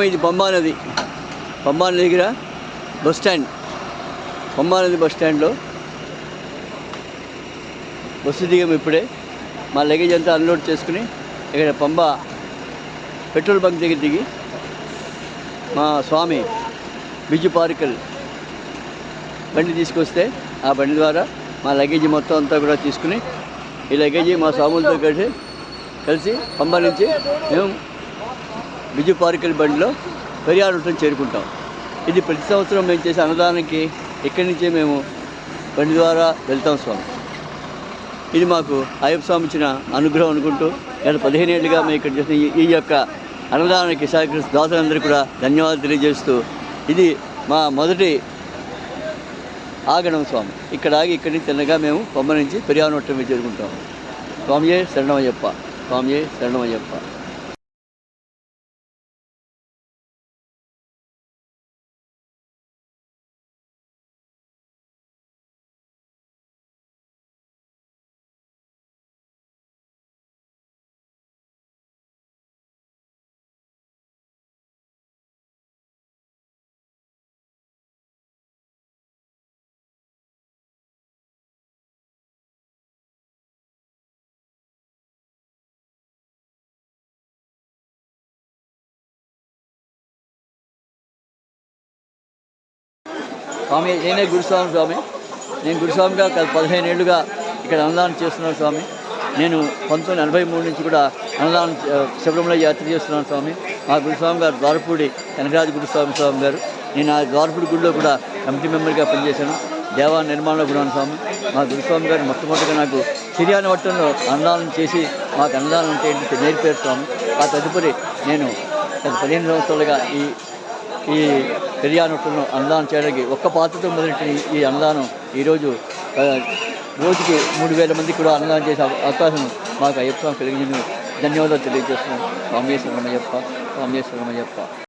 ఇది పంబా నది. పంబా నది దగ్గర బస్ స్టాండ్. పంబా నది బస్ స్టాండ్లో బస్సు దిగాము ఇప్పుడే. మా లగేజ్ అంతా అన్లోడ్ చేసుకుని ఇక్కడ పంబా పెట్రోల్ బంక్ దగ్గర దిగి మా స్వామి బిజు పార్కల్ బండి తీసుకొస్తే ఆ బండి ద్వారా మా లగేజీ మొత్తం అంతా కూడా తీసుకుని ఈ లగేజీ మా స్వాములతో కలిసి పంబా నుంచి మేము బిజు పార్కల్ బండిలో పెరియార్ చేరుకుంటాం. ఇది ప్రతి సంవత్సరం మేము చేసే అన్నదానానికి ఇక్కడి నుంచే మేము బండి ద్వారా వెళ్తాం స్వామి. ఇది మాకు అయ్యప్ప స్వామి ఇచ్చిన అనుగ్రహం అనుకుంటూ గత 15 ఏళ్ళుగా మేము ఇక్కడ చేసిన ఈ యొక్క అన్నదానానికి సహకరిస్తున్న దాతలందరికీ కూడా ధన్యవాదాలు తెలియజేస్తూ ఇది మా మొదటి ఆగడం స్వామి. ఇక్కడ ఆగి ఇక్కడి నుంచి తిన్నగా మేము పంబ నుంచి పెరియార్ మీద చేరుకుంటాం. స్వామియే శరణమయ్యప్ప, స్వామియే శరణమయ్యప్ప. స్వామి నేనే గురుస్వామి స్వామి. నేను గురుస్వామిగా 15 ఏళ్ళుగా ఇక్కడ అన్నదానం చేస్తున్నాను స్వామి. నేను 1983 నుంచి కూడా అన్నదానం శబరిమల యాత్ర చేస్తున్నాను స్వామి. మా గురుస్వామి గారు ద్వారపూడి కనకరాజు గురుస్వామి స్వామి గారు. నేను ఆ ద్వారపూడి గుడిలో కూడా కమిటీ మెంబర్గా పనిచేశాను. దేవాలయ నిర్మాణంలో కూడా స్వామి. మా గురుస్వామి గారు మొట్టమొదటిగా నాకు చిర్యానవట్టంలో అన్నదానం చేసి మాకు అన్నదానం అంటే ఏంటంటే నేర్పారు స్వామి. ఆ తదుపరి నేను 15 సంవత్సరాలుగా ఈ పెరియానట్టును అన్నదానం చేయడానికి ఒక్క పాత్రతో మొదలెట్టిన ఈ అన్నదానం ఈరోజు రోజుకి 3000 మందికి కూడా అన్నదానం చేసే అవకాశం మాకు అయ్యప్ప స్వామి కలిగించిన ధన్యవాదాలు తెలియజేస్తున్నాను. స్వామి శరణమయ్యప్ప, స్వామి శరణమయ్యప్ప.